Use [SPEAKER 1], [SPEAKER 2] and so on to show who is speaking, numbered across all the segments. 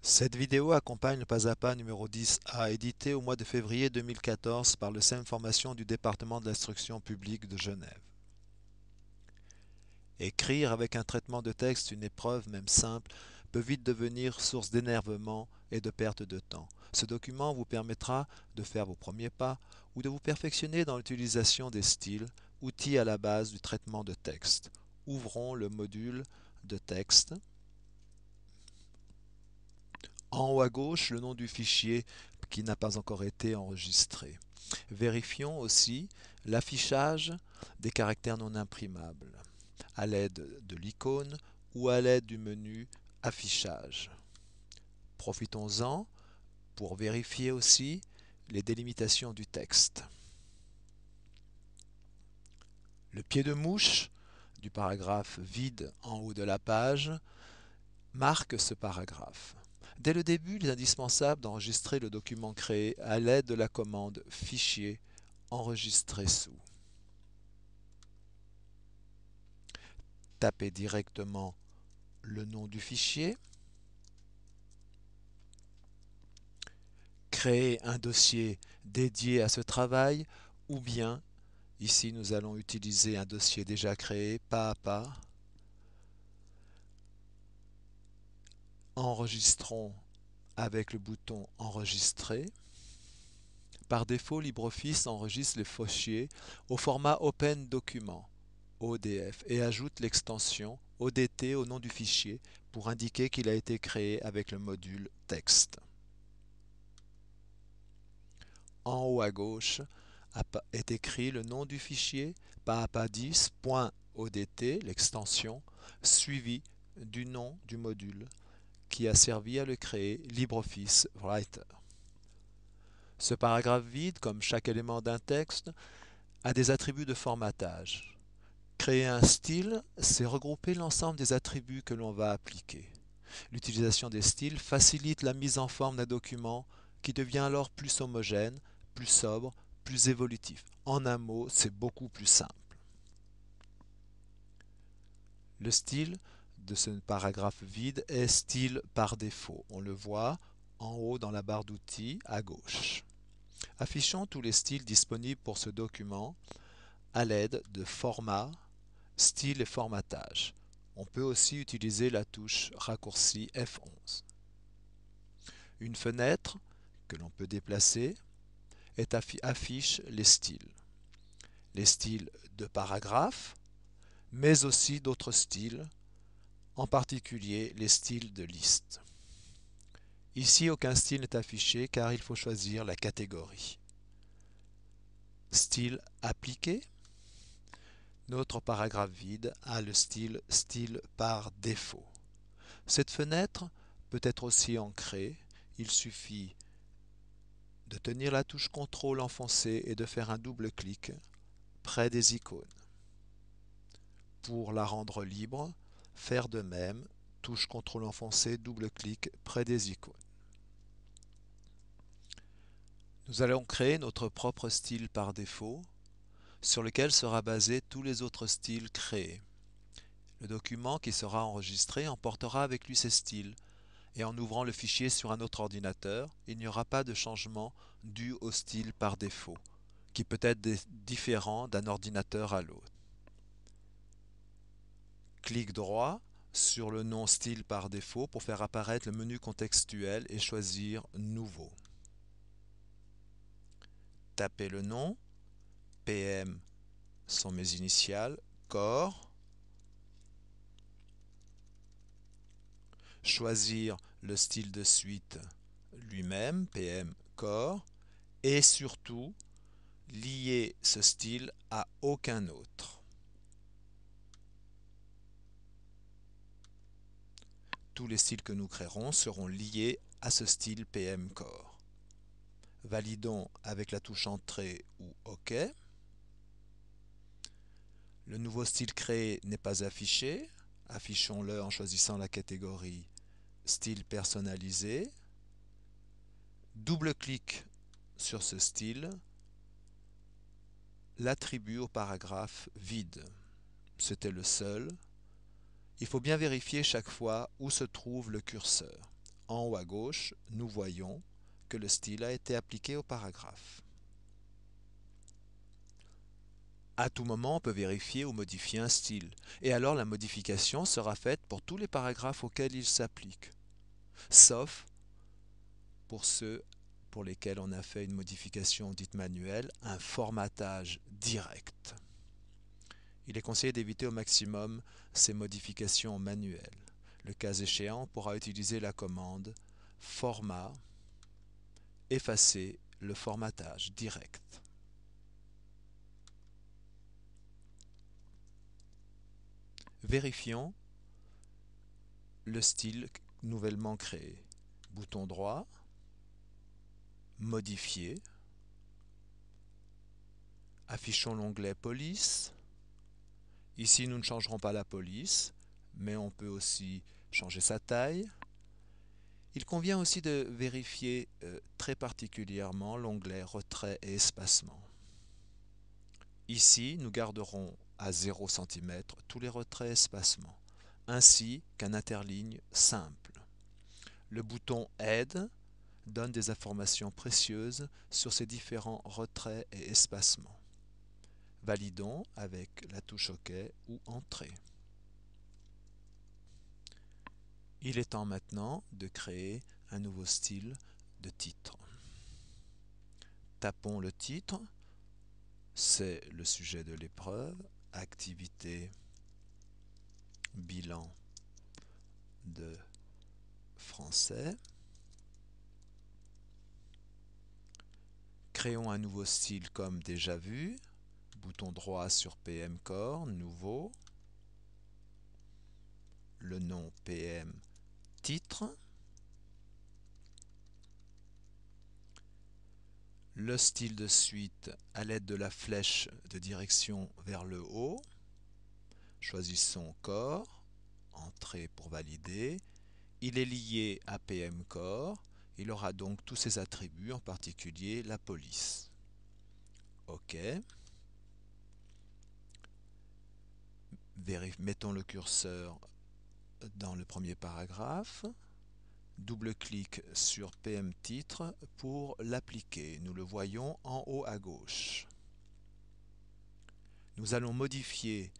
[SPEAKER 1] Cette vidéo accompagne le pas à pas numéro 10A, édité au mois de février 2014 par le SEM Formation du département de l'instruction publique de Genève. Écrire avec un traitement de texte une épreuve, même simple, peut vite devenir source d'énervement et de perte de temps. Ce document vous permettra de faire vos premiers pas ou de vous perfectionner dans l'utilisation des styles, outils à la base du traitement de texte. Ouvrons le module de texte. En haut à gauche, le nom du fichier qui n'a pas encore été enregistré. Vérifions aussi l'affichage des caractères non imprimables à l'aide de l'icône ou à l'aide du menu Affichage. Profitons-en pour vérifier aussi les délimitations du texte. Le pied de mouche du paragraphe vide en haut de la page marque ce paragraphe. Dès le début, il est indispensable d'enregistrer le document créé à l'aide de la commande Fichier enregistrer sous. Tapez directement le nom du fichier. Créer un dossier dédié à ce travail ou bien, ici nous allons utiliser un dossier déjà créé pas à pas. Enregistrons avec le bouton Enregistrer. Par défaut, LibreOffice enregistre les fichiers au format Open Document, ODF, et ajoute l'extension ODT au nom du fichier pour indiquer qu'il a été créé avec le module Texte. En haut à gauche est écrit le nom du fichier paapa10.odt, l'extension, suivi du nom du module qui a servi à le créer, LibreOffice Writer. Ce paragraphe vide, comme chaque élément d'un texte, a des attributs de formatage. Créer un style, c'est regrouper l'ensemble des attributs que l'on va appliquer. L'utilisation des styles facilite la mise en forme d'un document qui devient alors plus homogène, plus sobre, plus évolutif. En un mot, c'est beaucoup plus simple. Le style de ce paragraphe vide est style par défaut. On le voit en haut dans la barre d'outils à gauche. Affichons tous les styles disponibles pour ce document à l'aide de Format, Style et Formatage. On peut aussi utiliser la touche raccourci F11. Une fenêtre que l'on peut déplacer affiche les styles. Les styles de paragraphe, mais aussi d'autres styles, en particulier les styles de liste. Ici, aucun style n'est affiché car il faut choisir la catégorie. Style appliqué. Notre paragraphe vide a le style par défaut. Cette fenêtre peut être aussi ancrée. Il suffit de tenir la touche CTRL enfoncée et de faire un double clic près des icônes. Pour la rendre libre, faire de même, touche CTRL enfoncée, double clic près des icônes. Nous allons créer notre propre style par défaut, sur lequel sera basé tous les autres styles créés. Le document qui sera enregistré emportera avec lui ces styles, et en ouvrant le fichier sur un autre ordinateur, il n'y aura pas de changement dû au style par défaut, qui peut être différent d'un ordinateur à l'autre. Clic droit sur le nom style par défaut pour faire apparaître le menu contextuel et choisir Nouveau. Tapez le nom, PM sont mes initiales, corps, choisir le style de suite lui-même, PM corps, et surtout lier ce style à aucun autre. Tous les styles que nous créerons seront liés à ce style PM Core. Validons avec la touche Entrée ou OK. Le nouveau style créé n'est pas affiché. Affichons-le en choisissant la catégorie Style personnalisé. Double-clic sur ce style, l'attribut au paragraphe vide. C'était le seul. Il faut bien vérifier chaque fois où se trouve le curseur. En haut à gauche, nous voyons que le style a été appliqué au paragraphe. À tout moment, on peut vérifier ou modifier un style, et alors la modification sera faite pour tous les paragraphes auxquels il s'applique, sauf pour ceux pour lesquels on a fait une modification dite manuelle, un formatage direct. Il est conseillé d'éviter au maximum ces modifications manuelles. Le cas échéant, on pourra utiliser la commande format, effacer le formatage direct. Vérifions le style nouvellement créé. Bouton droit, modifier, affichons l'onglet police. Ici, nous ne changerons pas la police, mais on peut aussi changer sa taille. Il convient aussi de vérifier très particulièrement l'onglet retrait et espacement. Ici, nous garderons à 0 cm tous les retraits et espacements, ainsi qu'un interligne simple. Le bouton Aide donne des informations précieuses sur ces différents retraits et espacements. Validons avec la touche OK ou Entrée. Il est temps maintenant de créer un nouveau style de titre. Tapons le titre, c'est le sujet de l'épreuve, activité, bilan de français. Créons un nouveau style comme déjà vu, bouton droit sur PM Core, nouveau, le nom PM titre, le style de suite à l'aide de la flèche de direction vers le haut, choisissons Core, Entrée pour valider, il est lié à PM Core, il aura donc tous ses attributs, en particulier la police. OK. Mettons le curseur dans le premier paragraphe. Double-clic sur PM titre pour l'appliquer. Nous le voyons en haut à gauche. Nous allons modifier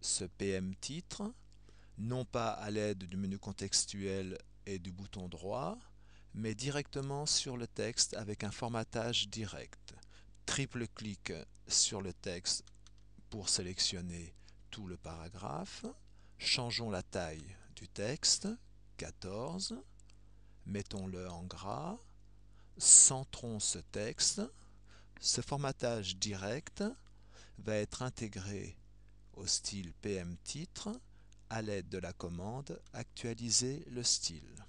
[SPEAKER 1] ce PM titre, non pas à l'aide du menu contextuel et du bouton droit, mais directement sur le texte avec un formatage direct. Triple clic sur le texte pour sélectionner tout le paragraphe. Changeons la taille du texte, 14. Mettons-le en gras. Centrons ce texte. Ce formatage direct va être intégré au style PM titre à l'aide de la commande Actualiser le style.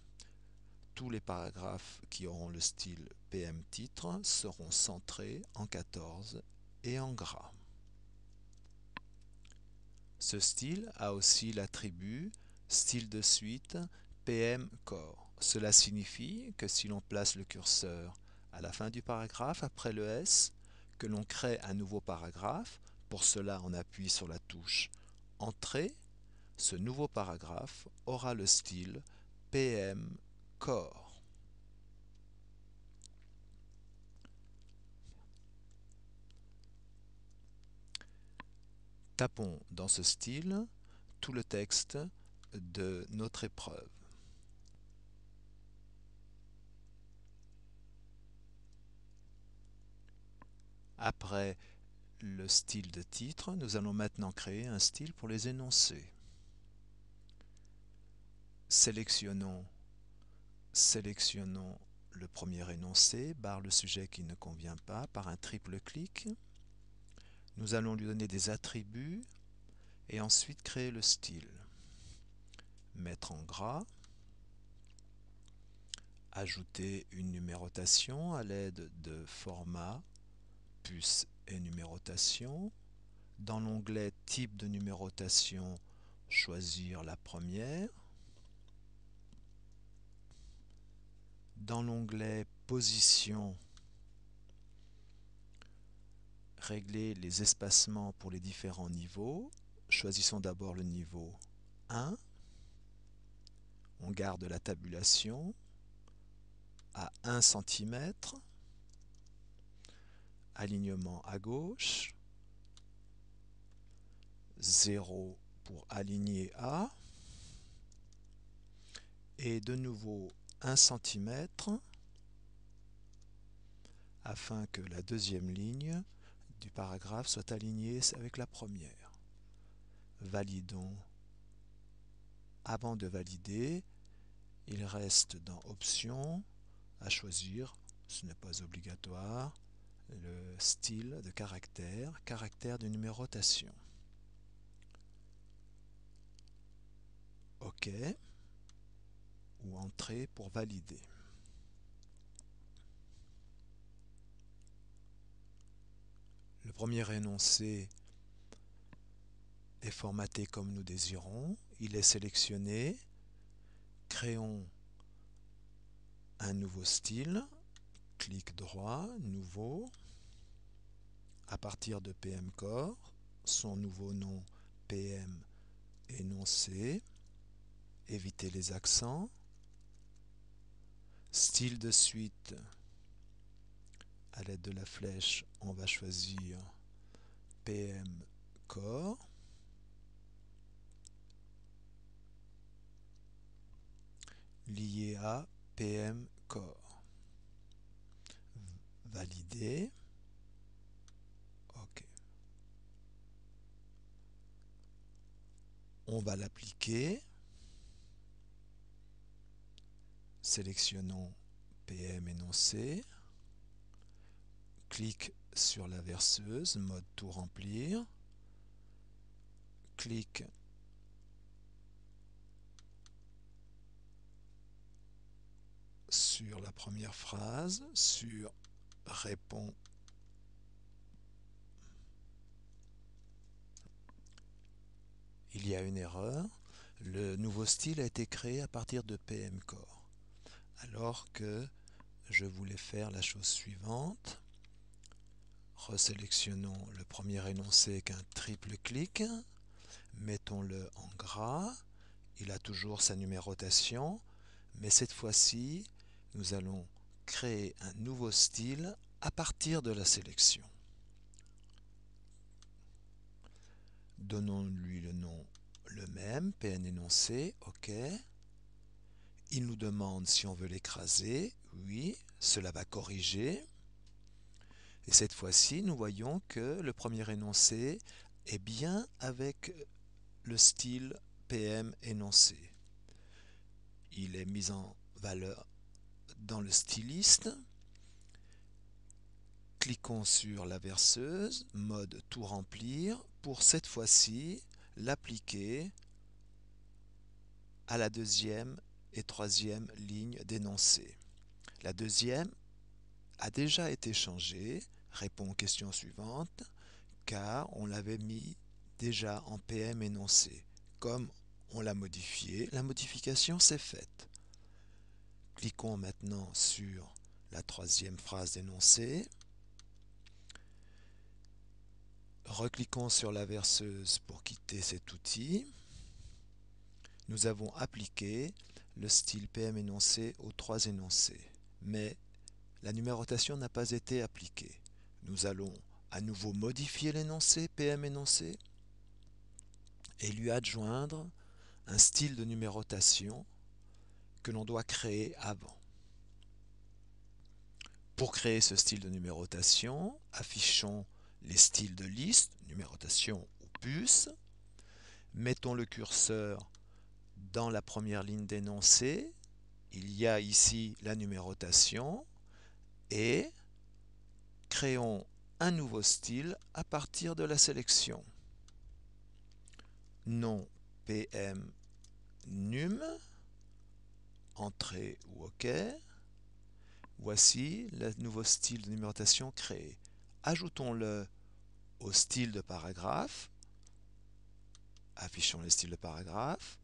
[SPEAKER 1] Tous les paragraphes qui auront le style PM titre seront centrés en 14 et en gras. Ce style a aussi l'attribut style de suite PM Core. Cela signifie que si l'on place le curseur à la fin du paragraphe après le S, que l'on crée un nouveau paragraphe, pour cela on appuie sur la touche Entrée, ce nouveau paragraphe aura le style PM Core. Tapons dans ce style tout le texte de notre épreuve. Après le style de titre, nous allons maintenant créer un style pour les énoncés. Sélectionnons le premier énoncé, barre le sujet qui ne convient pas par un triple clic. Nous allons lui donner des attributs et ensuite créer le style. Mettre en gras, ajouter une numérotation à l'aide de format, puce et numérotation. Dans l'onglet type de numérotation, choisir la première. Dans l'onglet position, régler les espacements pour les différents niveaux. Choisissons d'abord le niveau 1. On garde la tabulation. à 1 cm, alignement à gauche, 0 pour aligner à, et de nouveau 1 cm afin que la deuxième ligne du paragraphe soit alignée avec la première. Validons. Avant de valider, il reste dans Options à choisir, ce n'est pas obligatoire, le style de caractère, caractère de numérotation. OK, ou Entrée pour valider. Le premier énoncé est formaté comme nous désirons, il est sélectionné. Créons un nouveau style, clic droit, nouveau, à partir de PM Core, son nouveau nom PM énoncé, éviter les accents, style de suite, à l'aide de la flèche, on va choisir PM Core, lié à PM Core. Valider. OK. On va l'appliquer. Sélectionnons PM énoncé. Clic sur la verseuse, mode tout remplir. Clic sur la première phrase, sur Répond. Il y a une erreur. Le nouveau style a été créé à partir de PM Core. Alors que je voulais faire la chose suivante. Resélectionnons le premier énoncé avec un triple clic. Mettons-le en gras. Il a toujours sa numérotation. Mais cette fois-ci, nous allons créer un nouveau style à partir de la sélection. Donnons-lui le nom le même, PN énoncé, OK. Il nous demande si on veut l'écraser, oui, cela va corriger. Et cette fois-ci, nous voyons que le premier énoncé est bien avec le style PM énoncé. Il est mis en valeur dans le styliste. Cliquons sur la verseuse, mode tout remplir, pour cette fois-ci l'appliquer à la deuxième et troisième ligne d'énoncé. La deuxième a déjà été changée, répond aux questions suivantes, car on l'avait mis déjà en PM énoncé. Comme on l'a modifié, la modification s'est faite. Cliquons maintenant sur la troisième phrase d'énoncé. Recliquons sur la verseuse pour quitter cet outil. Nous avons appliqué le style PM énoncé aux trois énoncés, mais la numérotation n'a pas été appliquée. Nous allons à nouveau modifier l'énoncé PM énoncé et lui adjoindre un style de numérotation que l'on doit créer avant. Pour créer ce style de numérotation, affichons les styles de liste, numérotation ou puce. Mettons le curseur dans la première ligne d'énoncé. Il y a ici la numérotation et créons un nouveau style à partir de la sélection. Nom PM num, entrée ou OK. Voici le nouveau style de numérotation créé. Ajoutons-le au style de paragraphe. Affichons le style de paragraphe.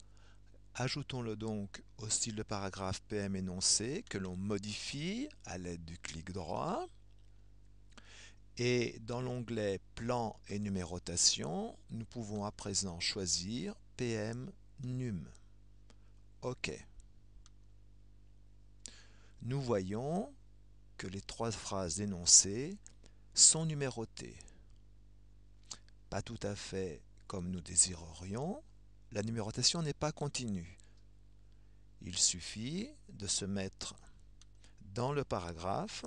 [SPEAKER 1] Ajoutons-le donc au style de paragraphe PM énoncé que l'on modifie à l'aide du clic droit. Et dans l'onglet Plan et numérotation, nous pouvons à présent choisir PM num. OK. Nous voyons que les trois phrases énoncées sont numérotées. Pas tout à fait comme nous désirerions, la numérotation n'est pas continue. Il suffit de se mettre dans le paragraphe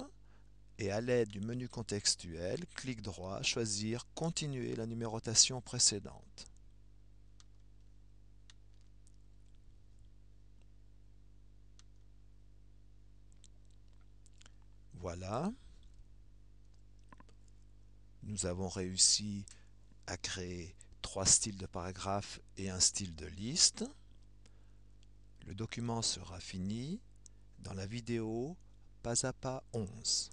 [SPEAKER 1] et à l'aide du menu contextuel, clic droit, choisir Continuer la numérotation précédente. Voilà, nous avons réussi à créer 3 styles de paragraphe et un style de liste. Le document sera fini dans la vidéo pas à pas 11.